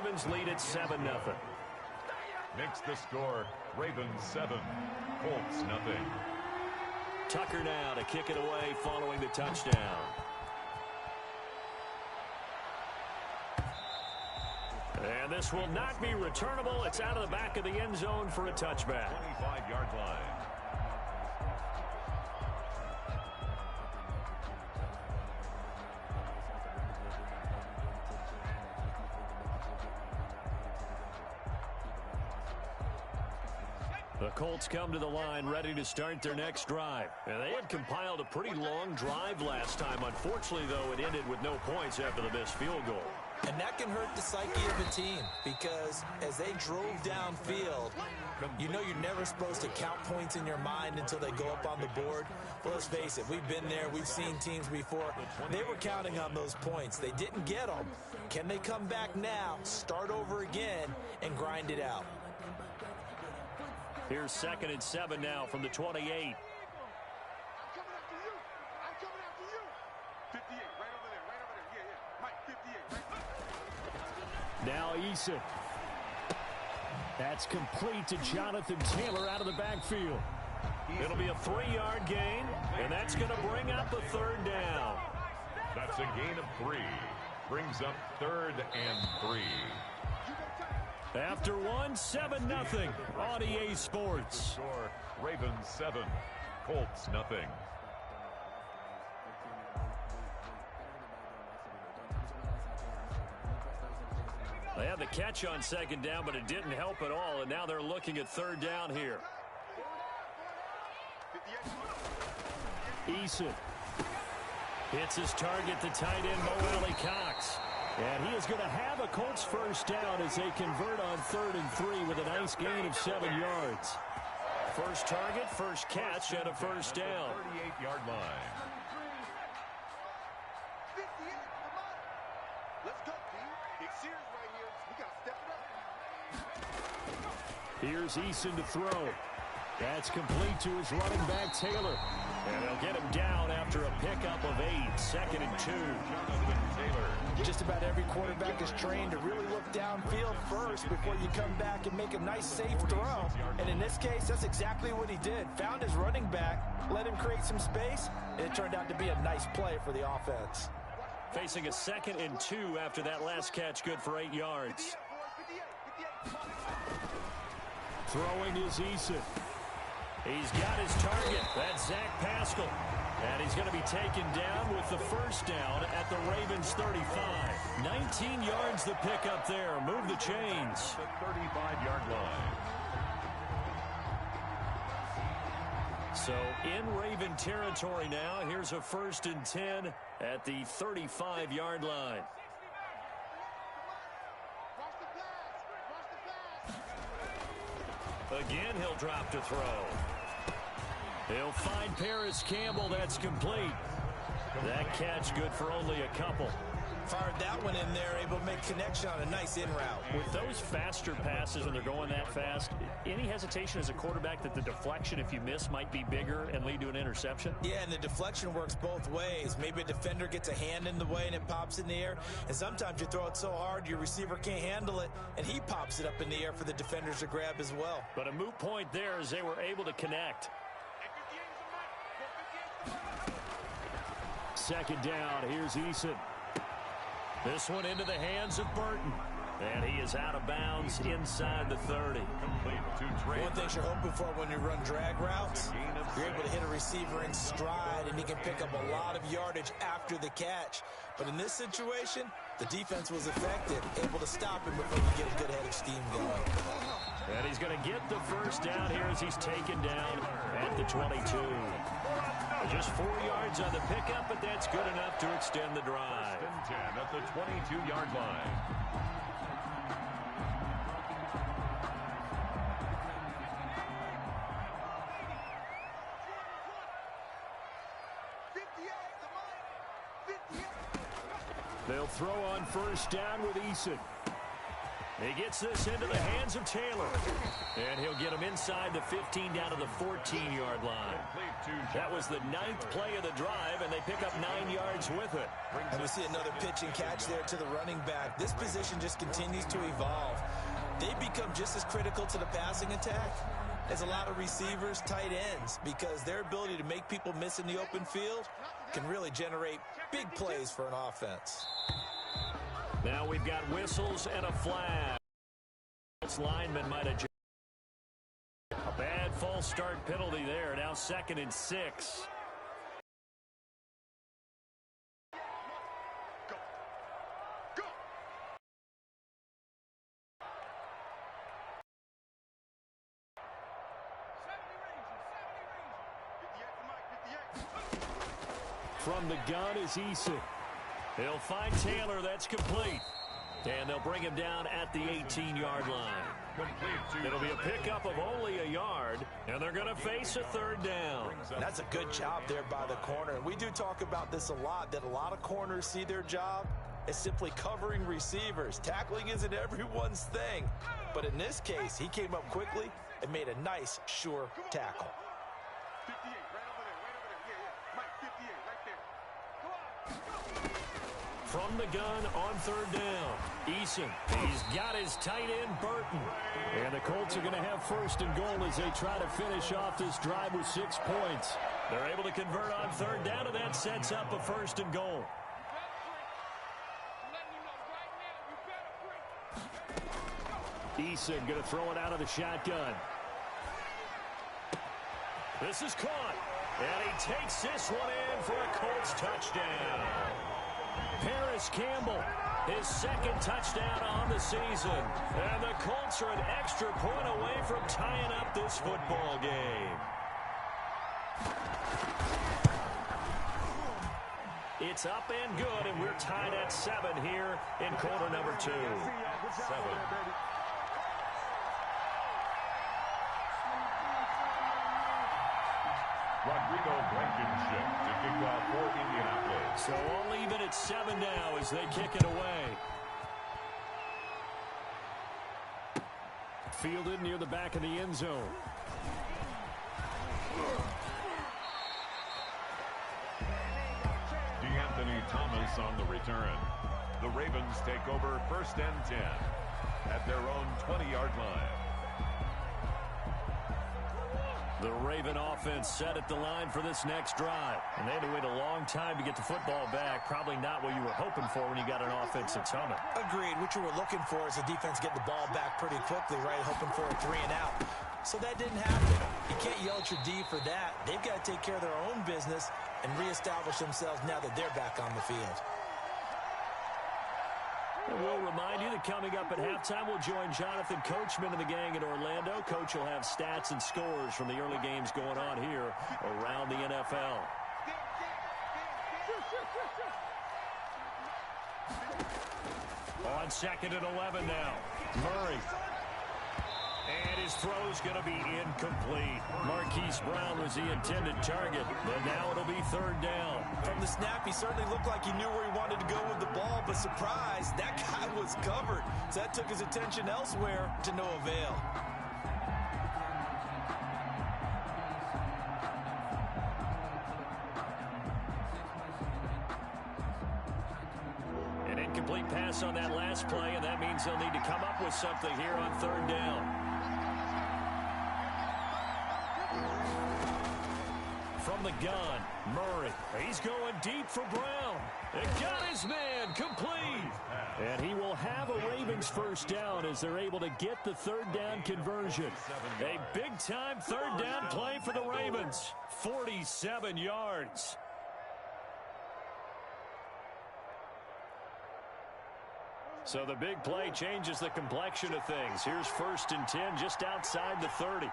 Ravens lead at 7-0. Next the score, Ravens 7, Colts nothing. Tucker now to kick it away following the touchdown. And this will not be returnable. It's out of the back of the end zone for a touchback. 25-yard line. The Colts come to the line ready to start their next drive. And they had compiled a pretty long drive last time. Unfortunately, though, it ended with no points after the missed field goal. And that can hurt the psyche of a team because as they drove downfield, you know you're never supposed to count points in your mind until they go up on the board. Well, let's face it, we've been there. We've seen teams before. They were counting on those points. They didn't get them. Can they come back now, start over again, and grind it out? Here's 2nd and 7 now from the 28. Now Eason. That's complete to Jonathan Taylor out of the backfield. It'll be a 3-yard gain, and that's going to bring up a 3rd down. That's a gain of 3. Brings up 3rd and 3. After 7-0 on EA Sports. Score, Ravens 7, Colts nothing. They had the catch on 2nd down, but it didn't help at all, and now they're looking at 3rd down here. Eason hits his target, the tight end, Mo Alley-Cox. And he is going to have a Colts 1st down as they convert on 3rd and 3 with a nice gain of 7 yards. First target, first catch, and a 1st down. 38-yard line. Here's Eason to throw. That's complete to his running back, Taylor. And they'll get him down after a pickup of 8. 2nd and 2. Jonathan Taylor. Just about every quarterback is trained to really look downfield first before you come back and make a nice, safe throw. And in this case, that's exactly what he did. Found his running back, let him create some space, and it turned out to be a nice play for the offense. Facing a 2nd and 2 after that last catch, good for 8 yards. Throwing is Eason. He's got his target. That's Zach Pascal. And he's going to be taken down with the 1st down at the Ravens 35. 19 yards the pickup there. Move the chains. The 35-yard line. So in Raven territory now. Here's a 1st and 10 at the 35-yard line. Again, he'll drop to throw. He'll find Paris Campbell. That's complete. That catch good for only a couple. Fired that one in there, able to make connection on a nice in route. With those faster passes when they're going that fast, any hesitation as a quarterback that the deflection, if you miss, might be bigger and lead to an interception? Yeah, and the deflection works both ways. Maybe a defender gets a hand in the way and it pops in the air. And sometimes you throw it so hard your receiver can't handle it, and he pops it up in the air for the defenders to grab as well. But a moot point there as they were able to connect. 2nd down. Here's Eason. This one into the hands of Burton. And he is out of bounds inside the 30. Complete to Trey. One thing you're hoping for when you run drag routes, you're able to hit a receiver in stride, and he can pick up a lot of yardage after the catch. But in this situation, the defense was effective, able to stop him before you get a good head of steam going. And he's going to get the 1st down here as he's taken down at the 22. Just 4 yards on the pickup, but that's good enough to extend the drive. 1st and 10 at the 22-yard line. They'll throw on 1st down with Eason. He gets this into the hands of Taylor. And he'll get him inside the 15 down to the 14-yard line. That was the 9th play of the drive, and they pick up 9 yards with it. And we see another pitch and catch there to the running back. This position just continues to evolve. They become just as critical to the passing attack as a lot of receivers, tight ends, because their ability to make people miss in the open field can really generate big plays for an offense. Now we've got whistles and a flag. This lineman might have... A bad false start penalty there. Now 2nd and 6. From the gun is Eason. He'll find Taylor. That's complete. And they'll bring him down at the 18-yard line. It'll be a pickup of only a yard, and they're going to face a 3rd down. That's a good job there by the corner. And we do talk about this a lot, that a lot of corners see their job as simply covering receivers. Tackling isn't everyone's thing. But in this case, he came up quickly and made a nice, sure tackle. From the gun on 3rd down, Eason. He's got his tight end, Burton. And the Colts are going to have 1st and goal as they try to finish off this drive with 6 points. They're able to convert on 3rd down, and that sets up a 1st and goal. Eason going to throw it out of the shotgun. This is caught. And he takes this one in for a Colts touchdown. Paris Campbell, his 2nd touchdown on the season. And the Colts are an extra point away from tying up this football game. It's up and good, and we're tied at 7 here in quarter number 2. 7. Rodrigo Blankenship to kick off for Indianapolis. So all even at 7 now as they kick it away. Fielded near the back of the end zone. D'Anthony Thomas on the return. The Ravens take over 1st and 10 at their own 20-yard line. The Raven offense set at the line for this next drive. And they had to wait a long time to get the football back. Probably not what you were hoping for when you got an offense that's humming. Agreed. What you were looking for is the defense getting the ball back pretty quickly, right? Hoping for a 3 and out. So that didn't happen. You can't yell at your D for that. They've got to take care of their own business and reestablish themselves now that they're back on the field. We'll remind you that coming up at halftime, we'll join Jonathan Coachman and the gang in Orlando. Coach will have stats and scores from the early games going on here around the NFL. On 2nd and 11 now. Murray. And his throw's going to be incomplete. Marquise Brown was the intended target, but now it'll be 3rd down. From the snap, he certainly looked like he knew where he wanted to go with the ball, but surprise, that guy was covered. So that took his attention elsewhere to no avail. An incomplete pass on that last play, and that means they'll need to come up with something here on 3rd down. From the gun, Murray. He's going deep for Brown. And got his man complete. And he will have a Ravens 1st down as they're able to get the 3rd down conversion. A big-time 3rd down play for the Ravens. 47 yards. So the big play changes the complexion of things. Here's 1st and 10 just outside the 30.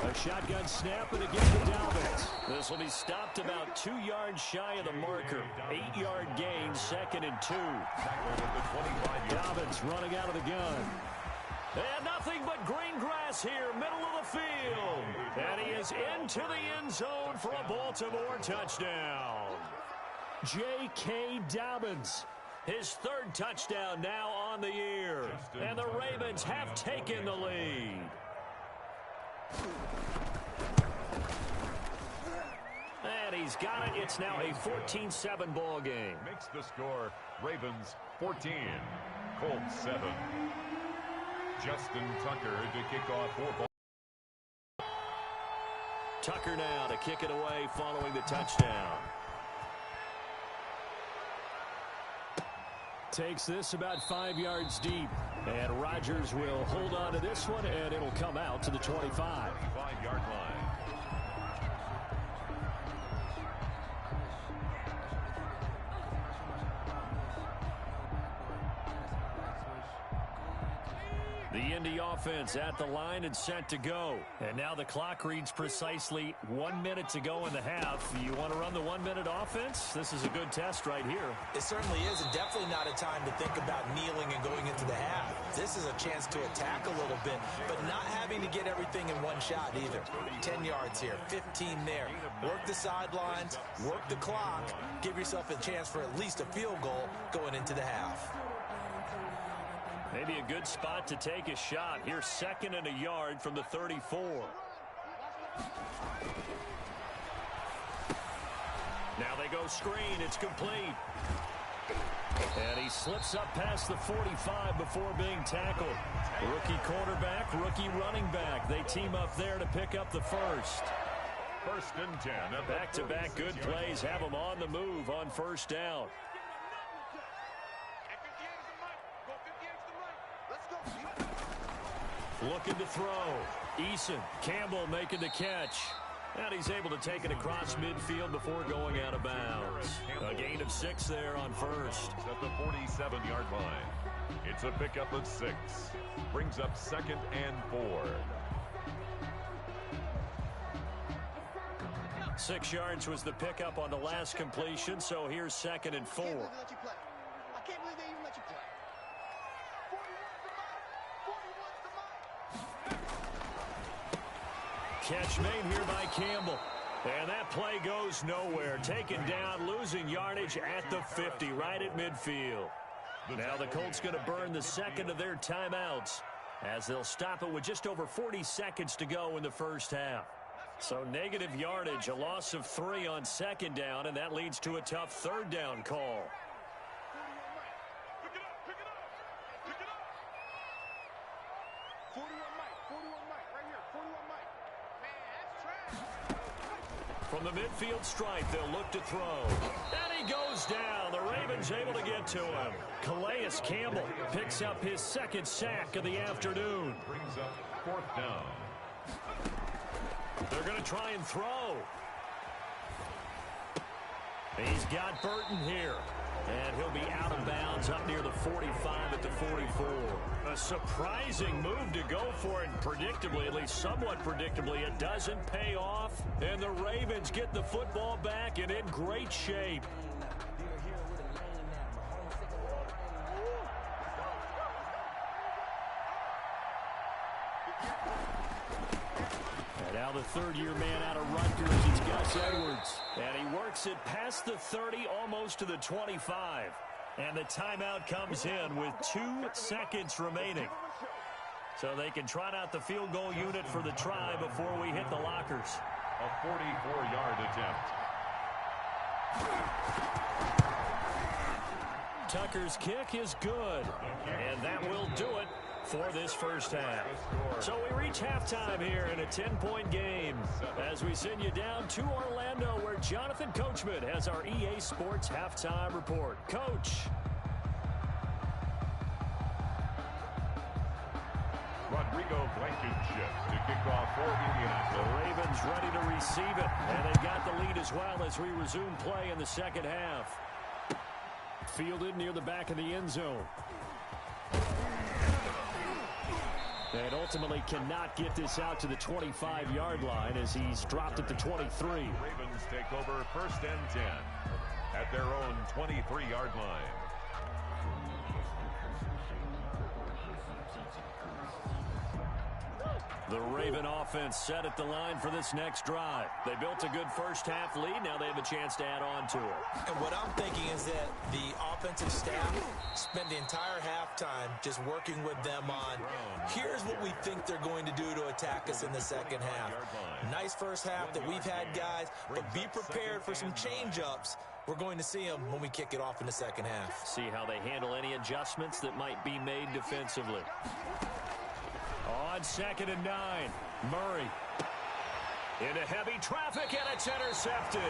A shotgun snap and again to Dobbins. This will be stopped about 2 yards shy of the marker. 8-yard gain, 2nd and 2. Dobbins running out of the gun. And nothing but green grass here, middle of the field. And he is into the end zone for a Baltimore touchdown. J.K. Dobbins. His third touchdown now on the year. And the Ravens have taken the lead. And he's got it. It's now a 14-7 ball game. Makes the score Ravens 14, Colts 7. Justin Tucker to kick off 4 ball. Tucker now to kick it away following the touchdown. Takes this about 5 yards deep. And Rodgers will hold on to this one, and it'll come out to the 25. 25-yard line. The Indy offense at the line and set to go. And now the clock reads precisely 1 minute to go in the half. You want to run the 1 minute offense? This is a good test right here. It certainly is, and definitely not a time to think about kneeling and going into the half. This is a chance to attack a little bit, but not having to get everything in one shot either. 10 yards here, 15 there. Work the sidelines, work the clock, give yourself a chance for at least a field goal going into the half. Maybe a good spot to take a shot. Here's 2nd and a yard from the 34. Now they go screen. It's complete. And he slips up past the 45 before being tackled. Rookie quarterback, rookie running back. They team up there to pick up the first. 1st and 10. Back-to-back good plays have them on the move on first down. Looking to throw. Eason. Campbell making the catch. And he's able to take it across midfield before going out of bounds. A gain of 6 there on first. At the 47-yard line. It's a pickup of 6. Brings up 2nd and 4. 6 yards was the pickup on the last completion, so here's 2nd and 4. Catch made here by Campbell. And that play goes nowhere. Taken down, losing yardage at the 50, right at midfield. Now the Colts going to burn the 2nd of their timeouts as they'll stop it with just over 40 seconds to go in the first half. So negative yardage, a loss of 3 on 2nd down, and that leads to a tough 3rd down call. From the midfield stripe, they'll look to throw. And he goes down. The Ravens able to get to him. Calais Campbell picks up his 2nd sack of the afternoon. Brings up 4th down. They're going to try and throw. He's got Burton here. And he'll be out of bounds up near the 45 at the 44. A surprising move to go for it. Predictably, at least somewhat predictably, it doesn't pay off. And the Ravens get the football back and in great shape. And now the 3rd-year man out of Rutgers, it's Gus Edwards. And he works it past the 30, almost to the 25. And the timeout comes in with 2 seconds remaining. So they can trot out the field goal unit for the try before we hit the lockers. A 44-yard attempt. Tucker's kick is good. And that will do it for this first half. So we reach halftime here in a 10-point game as we send you down to Orlando where Jonathan Coachman has our EA Sports halftime report. Coach. Rodrigo Blankenship to kick off for Indianapolis. The Ravens ready to receive it, and they've got the lead as well as we resume play in the second half. Fielded near the back of the end zone. And ultimately cannot get this out to the 25-yard line as he's dropped at the 23. Ravens take over 1st and 10 at their own 23-yard line. The Raven offense set at the line for this next drive. They built a good first half lead. Now they have a chance to add on to it. And what I'm thinking is that the offense defensive staff spent the entire halftime just working with them on, here's what we think they're going to do to attack us in the second half. Nice first half that we've had, guys, but be prepared for some change-ups. We're going to see them when we kick it off in the second half. See how they handle any adjustments that might be made defensively. On 2nd and 9, Murray. Into heavy traffic, and it's intercepted.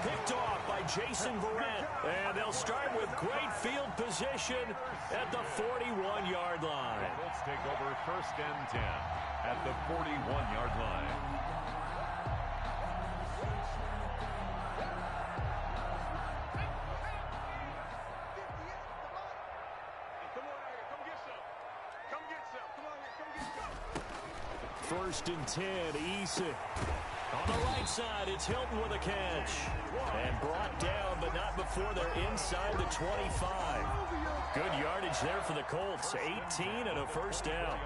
Picked off by Jason Verrett. And they'll start with great field position at the 41-yard line. The Colts take over 1st and 10 at the 41-yard line. First and 10, Eason. On the right side, it's Hilton with a catch. And brought down, but not before they're inside the 25. Good yardage there for the Colts. 18 and a first down.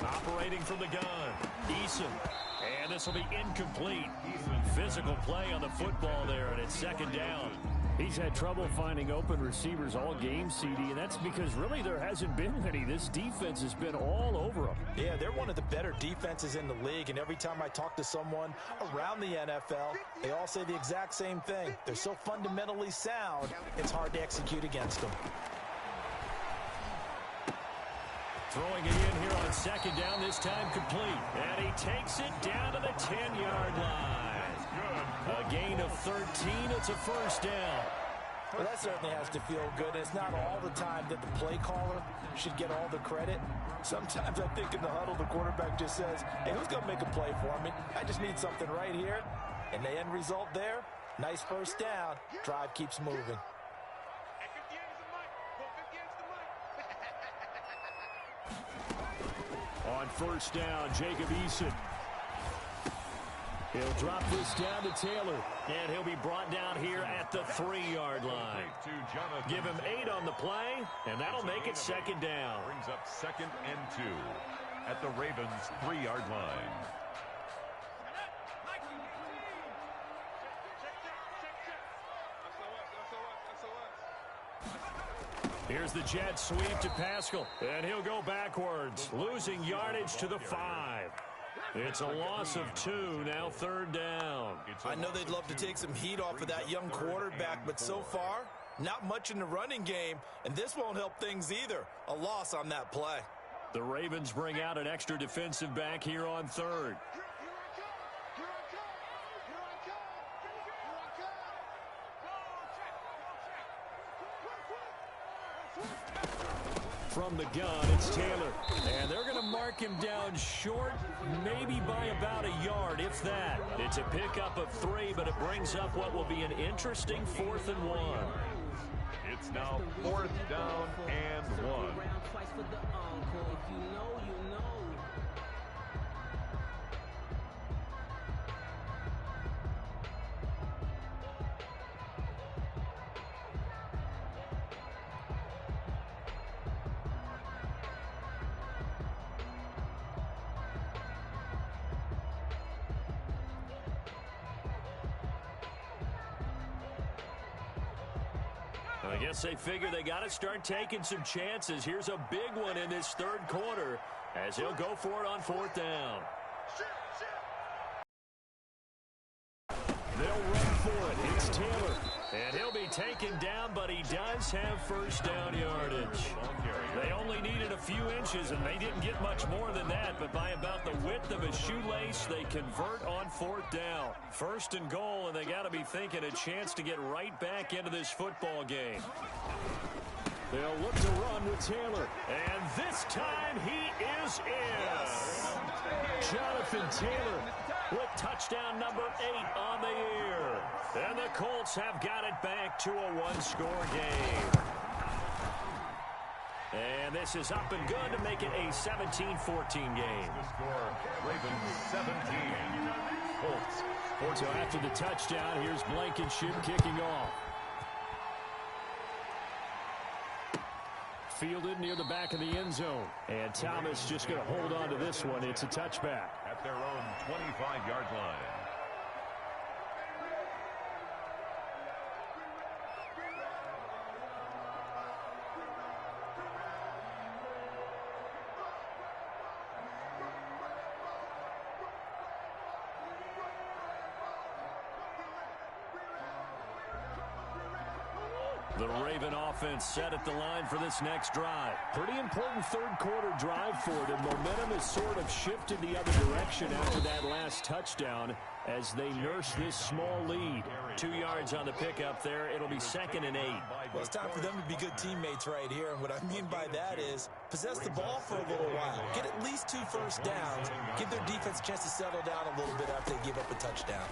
Operating from the gun, Eason. And this will be incomplete. Physical play on the football there, and it's 2nd down. He's had trouble finding open receivers all game, CD, and that's because really there hasn't been any. This defense has been all over them. Yeah, they're one of the better defenses in the league, and every time I talk to someone around the NFL, they all say the exact same thing. They're so fundamentally sound, it's hard to execute against them. Throwing it in here on 2nd down, this time complete. And he takes it down to the 10-yard line. A gain of 13, it's a first down. Well, that certainly has to feel good. It's not all the time that the play caller should get all the credit. Sometimes I think in the huddle, the quarterback just says, hey, who's going to make a play for me? I just need something right here. And the end result there, nice first down. Drive keeps moving. On 1st down, Jacob Eason. He'll drop this down to Taylor, and he'll be brought down here at the 3-yard line. Give him 8 on the play, and that'll make it 2nd down. Brings up 2nd and 2 at the Ravens' 3-yard line. Here's the jet sweep to Pascal, and he'll go backwards, losing yardage to the 5. It's a loss of 2, now 3rd down. I know they'd love to take some heat off of that young quarterback, but so far, not much in the running game, and this won't help things either. A loss on that play. The Ravens bring out an extra defensive back here on 3rd. From the gun, it's Taylor. And they're going to mark him down short, maybe by about a yard, if that. It's a pickup of 3, but it brings up what will be an interesting 4th and 1. It's now 4th down and 1. I guess they figure they got to start taking some chances. Here's a big one in this 3rd quarter as he'll go for it on 4th down. They'll run for it. It's Taylor. And he'll be taken down, but he does have first down yardage. They only needed a few inches, and they didn't get much more than that, but by about the width of a shoelace, they convert on 4th down. 1st and goal, and they got to be thinking a chance to get right back into this football game. They'll look to run with Taylor, and this time he is in. Jonathan Taylor with touchdown number 8 on the year. And the Colts have got it back to a 1-score game. And this is up and good to make it a 17-14 game. The score, Ravens 17. Colts. So after the touchdown, here's Blankenship kicking off. Fielded near the back of the end zone. And Thomas just going to hold on to this one. It's a touchback. At their own 25-yard line. The Raven offense set at the line for this next drive. Pretty important third-quarter drive for them. Momentum has sort of shifted the other direction after that last touchdown as they nurse this small lead. 2 yards on the pickup there. It'll be 2nd and 8. Well, it's time for them to be good teammates right here. And what I mean by that is possess the ball for a little while. Get at least 2 first downs. Give their defense a chance to settle down a little bit after they give up a touchdown.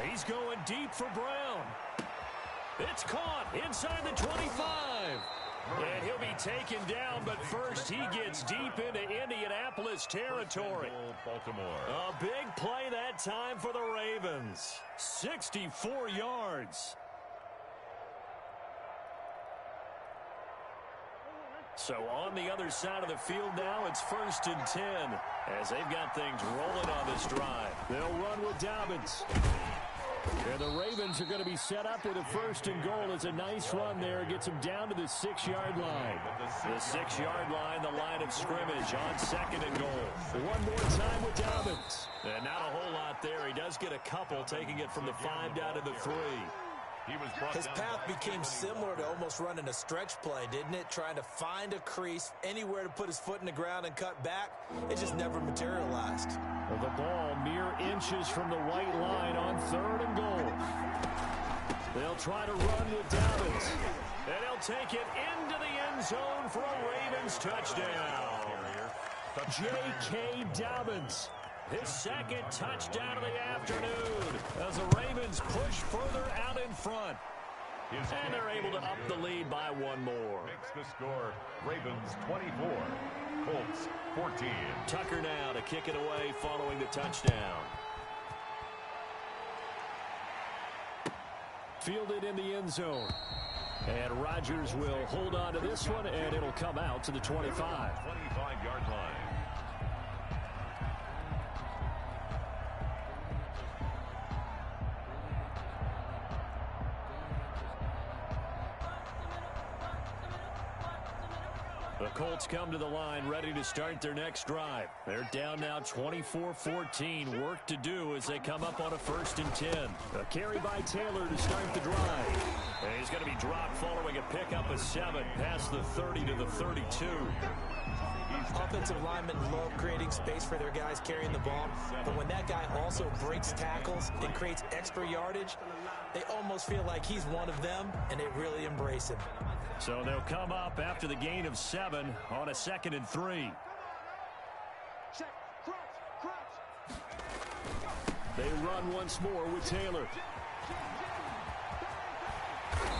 He's going deep for Brown. It's caught inside the 25. And he'll be taken down, but first he gets deep into Indianapolis territory. Baltimore. A big play that time for the Ravens. 64 yards. So on the other side of the field now, it's 1st and 10 as they've got things rolling on this drive. They'll run with Dobbins. And the Ravens are going to be set up with a 1st and goal. It's a nice run there. Gets them down to the 6-yard line. The 6-yard line, the line of scrimmage on 2nd and goal. One more time with Dobbins. And not a whole lot there. He does get a couple, taking it from the 5 down to the 3. His path became similar to almost running a stretch play, didn't it? Trying to find a crease, anywhere to put his foot in the ground and cut back. It just never materialized. Well, the ball mere inches from the white line on 3rd and goal. They'll try to run with Dobbins. And he'll take it into the end zone for a Ravens touchdown. J.K. Dobbins. His 2nd touchdown of the afternoon as the Ravens push further out in front. And they're able to up the lead by 1 more. Makes the score Ravens 24, Colts 14. Tucker now to kick it away following the touchdown. Fielded in the end zone. And Rodgers will hold on to this one, and it'll come out to the 25. 25-yard line. The Colts come to the line ready to start their next drive. They're down now 24-14. Work to do as they come up on a 1st and 10. A carry by Taylor to start the drive. And he's going to be dropped following a pickup of 7 past the 30 to the 32. Offensive linemen love creating space for their guys carrying the ball, but when that guy also breaks tackles and creates extra yardage, they almost feel like he's one of them, and they really embrace him. So they'll come up after the gain of 7 on a 2nd and 3. They run once more with Taylor.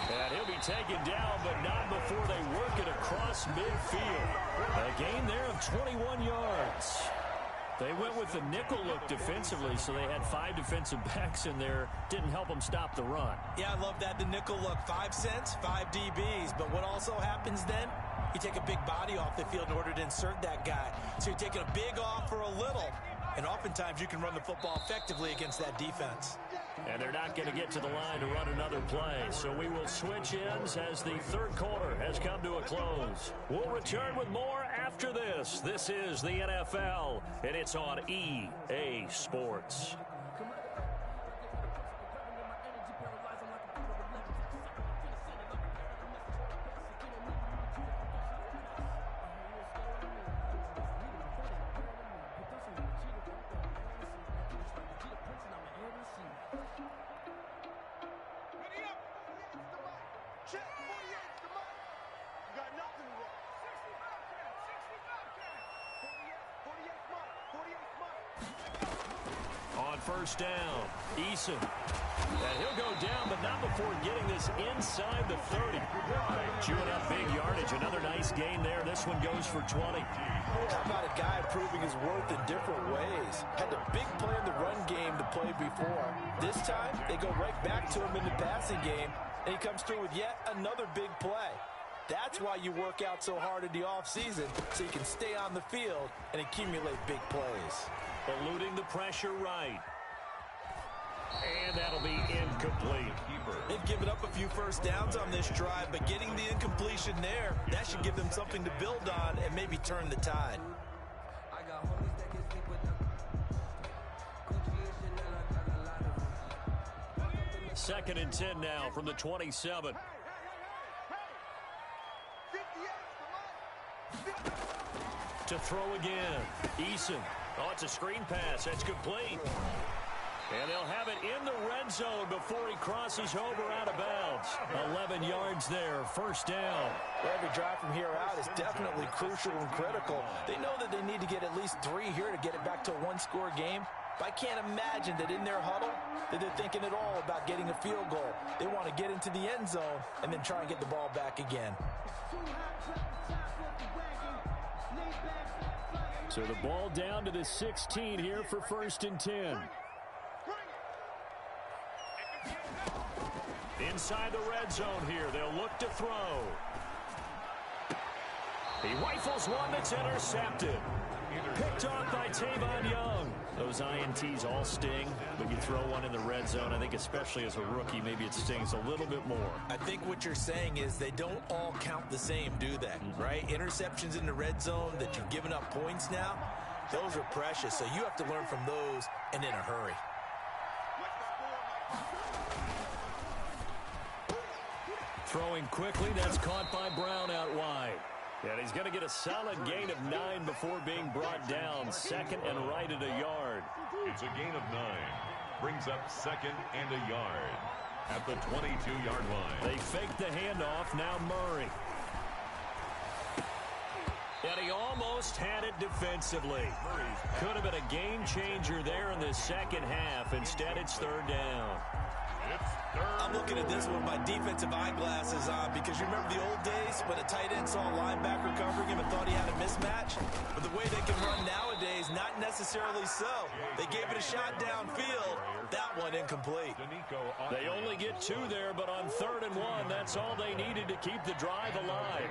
And he'll be taken down, but not before they work it across midfield. A gain there of 21 yards. They went with the nickel look defensively, so they had 5 defensive backs in there. Didn't help them stop the run. Yeah, I love that, the nickel look. 5 cents, 5 DBs. But what also happens then, you take a big body off the field in order to insert that guy. So you're taking a big off for a little. And oftentimes you can run the football effectively against that defense. And they're not going to get to the line to run another play. So we will switch ends as the 3rd quarter has come to a close. We'll return with more after this. This is the NFL, and it's on EA Sports. on first down. Eason. And he'll go down, but not before getting this inside the 30. Chewing up big yardage. Another nice gain there. This one goes for 20. How about a guy proving his worth in different ways? Had a big play in the run game to play before. This time, they go right back to him in the passing game, and he comes through with yet another big play. That's why you work out so hard in the offseason, so you can stay on the field and accumulate big plays. Eluding the pressure right. And that'll be incomplete. They've given up a few first downs on this drive, but getting the incompletion there, that should give them something to build on and maybe turn the tide. Second and 10 now from the 27. To throw again. Eason. Oh, it's a screen pass. That's complete. And they'll have it in the red zone before he crosses over out of bounds. 11 yards there, first down. Every drive from here out is definitely crucial and critical. They know that they need to get at least 3 here to get it back to a one-score game. But I can't imagine that in their huddle that they're thinking at all about getting a field goal. They want to get into the end zone and then try and get the ball back again. So the ball down to the 16 here for first and 10. Inside the red zone here, they'll look to throw. He rifles one that's intercepted. Picked off by Tavon Young. Those INTs all sting, but you throw one in the red zone, I think especially as a rookie, maybe it stings a little bit more. I think what you're saying is they don't all count the same, do they? Right? Interceptions in the red zone that you've given up points now, those are precious, so you have to learn from those and in a hurry. Throwing quickly, that's caught by Brown out wide. And he's going to get a solid gain of 9 before being brought down. Second and right at a yard. It's a gain of 9. Brings up second and a yard at the 22-yard line. They fake the handoff. Now Murray. And he almost had it defensively. Could have been a game changer there in the second half. Instead, it's third down. I'm looking at this with my defensive eyeglasses on because you remember the old days when a tight end saw a linebacker covering him and thought he had a mismatch? But the way they can run nowadays, not necessarily so. They gave it a shot downfield. That one incomplete. They only get 2 there, but on third and 1, that's all they needed to keep the drive alive.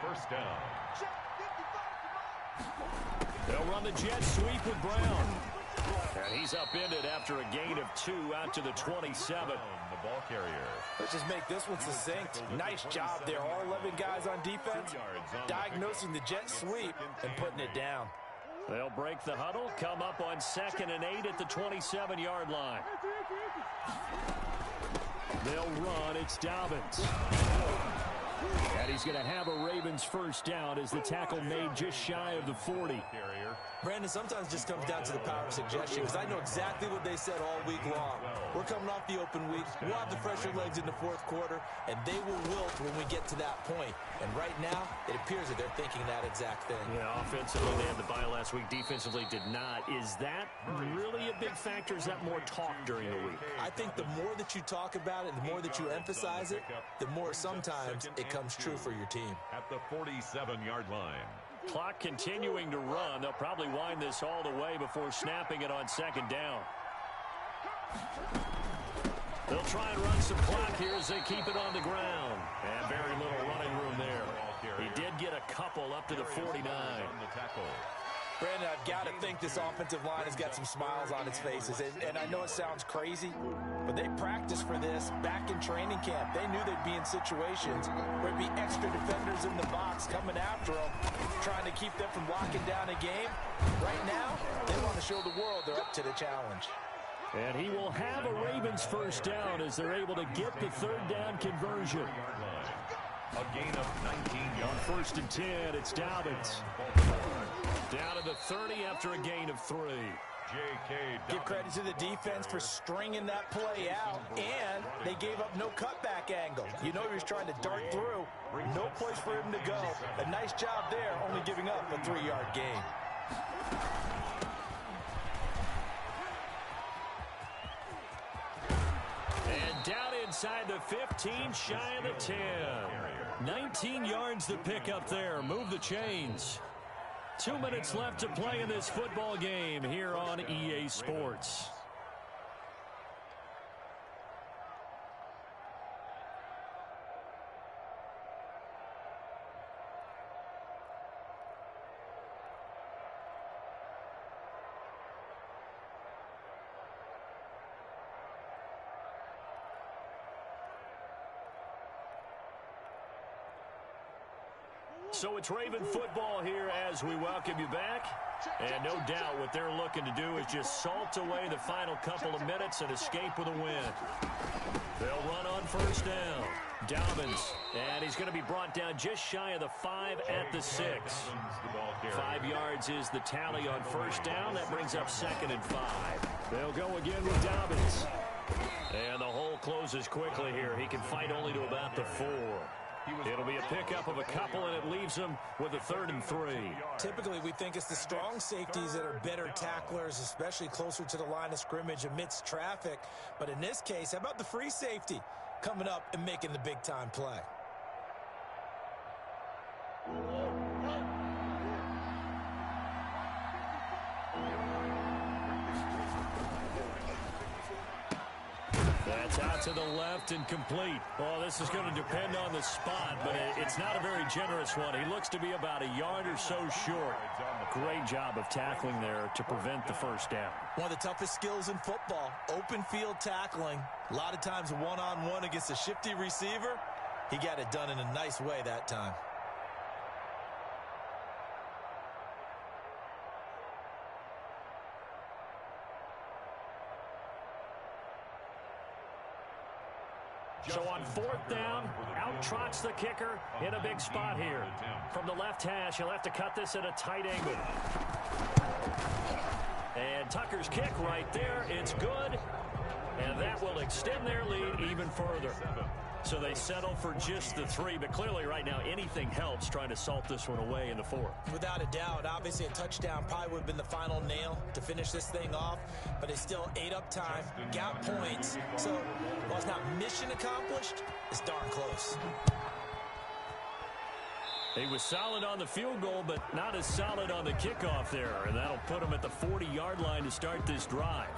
First down. They'll run the jet sweep with Brown. And he's upended after a gain of 2 out to the 27. The ball carrier. Let's just make this one succinct. Nice job there. All 11 guys on defense, diagnosing the jet sweep and putting it down. They'll break the huddle, come up on second and 8 at the 27-yard line. They'll run. It's Dobbins. And he's going to have a Ravens first down as the tackle made just shy of the 40. Brandon, sometimes just comes down to the power of suggestion because I know exactly what they said all week long. We're coming off the open week. We'll have the fresher legs in the fourth quarter, and they will wilt when we get to that point. And right now, it appears that they're thinking that exact thing. Yeah, offensively, they had the bye last week. Defensively, did not. Is that really a big factor? Is that more talk during the week? I think the more that you talk about it, the more that you emphasize it, the more sometimes it comes true for your team. At the 47-yard line. Clock continuing to run. They'll probably wind this all the way before snapping it on second down. They'll try and run some clock here as they keep it on the ground. And very little running room there. He did get a couple up to the 49. Brandon, I've got to think this offensive line has got some smiles on its faces. And I know it sounds crazy, but they practiced for this back in training camp. They knew they'd be in situations where there'd be extra defenders in the box coming after them, trying to keep them from locking down a game. Right now, they want to show the world they're up to the challenge. And he will have a Ravens first down as they're able to get the third down conversion. A gain of 19 yards. On first and 10, it's Dobbins. Down to the 30 after a gain of 3. Give credit to the defense for stringing that play out, and they gave up no cutback angle. You know he was trying to dart through. No place for him to go. A nice job there, only giving up a 3-yard gain. inside the 15, shy of the 10. 19 yards to pick up there. Move the chains. 2 minutes left to play in this football game here on EA Sports. So it's Raven football here as we welcome you back. And no doubt what they're looking to do is just salt away the final couple of minutes and escape with a win. They'll run on first down. Dobbins, and he's going to be brought down just shy of the 5 at the 6. 5 yards is the tally on first down. That brings up 2nd and 5. They'll go again with Dobbins. And the hole closes quickly here. He can fight only to about the 4. It'll be a pickup of a couple, and it leaves them with a 3rd and 3. Typically, we think it's the strong safeties that are better tacklers, especially closer to the line of scrimmage amidst traffic. But in this case, how about the free safety coming up and making the big-time play? That's out to the left and complete. Well, this is going to depend on the spot, but it's not a very generous one. He looks to be about a yard or so short. Great job of tackling there to prevent the first down. One of the toughest skills in football, open field tackling. A lot of times one-on-one against a shifty receiver. He got it done in a nice way that time. So on 4th down, out trots the kicker in a big spot here. From the left hash, he'll have to cut this at a tight angle. And Tucker's kick right there. It's good. And that will extend their lead even further. So they settle for just the 3, but clearly right now anything helps trying to salt this one away in the 4th. Without a doubt, obviously a touchdown probably would have been the final nail to finish this thing off, but they still ate up time, got points. So while it's not mission accomplished, it's darn close. He was solid on the field goal, but not as solid on the kickoff there, and that'll put him at the 40-yard line to start this drive.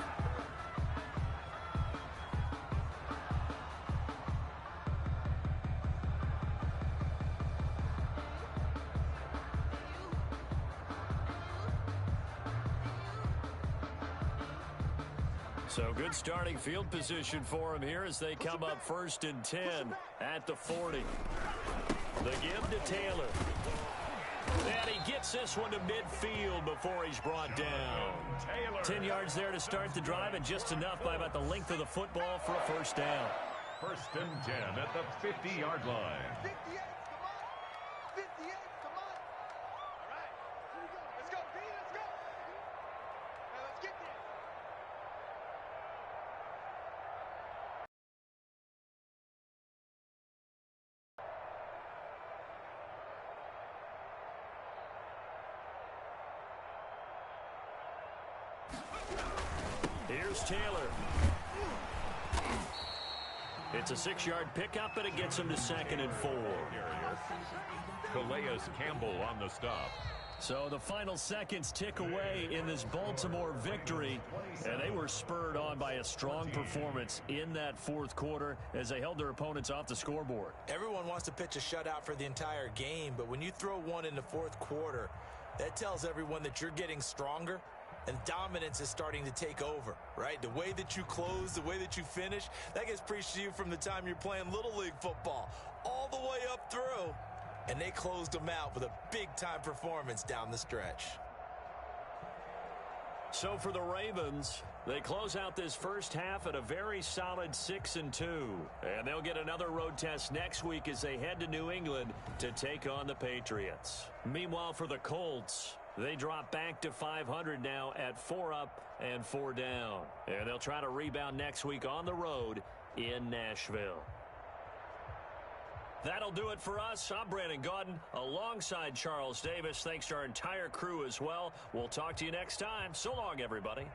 So good starting field position for him here as they come up 1st and 10 at the 40. The give to Taylor. And he gets this one to midfield before he's brought down. 10 yards there to start the drive, and just enough by about the length of the football for a first down. 1st and 10 at the 50-yard line. 58, come on. 58, come on. All right, here we go. Let's go, B, let's go. Now let's get there. Here's Taylor. It's a 6-yard pickup, and it gets him to 2nd and 4. Calais Campbell on the stop. So the final seconds tick away in this Baltimore victory, and they were spurred on by a strong performance in that 4th quarter as they held their opponents off the scoreboard. Everyone wants to pitch a shutout for the entire game, but when you throw one in the 4th quarter, that tells everyone that you're getting stronger and dominance is starting to take over, right? The way that you close, the way that you finish, that gets preached to you from the time you're playing Little League football all the way up through. And they closed them out with a big-time performance down the stretch. So for the Ravens, they close out this first half at a very solid 6-2. And they'll get another road test next week as they head to New England to take on the Patriots. Meanwhile, for the Colts, they drop back to 500 now at 4 up and 4 down. And they'll try to rebound next week on the road in Nashville. That'll do it for us. I'm Brandon Gaudin alongside Charles Davis. Thanks to our entire crew as well. We'll talk to you next time. So long, everybody.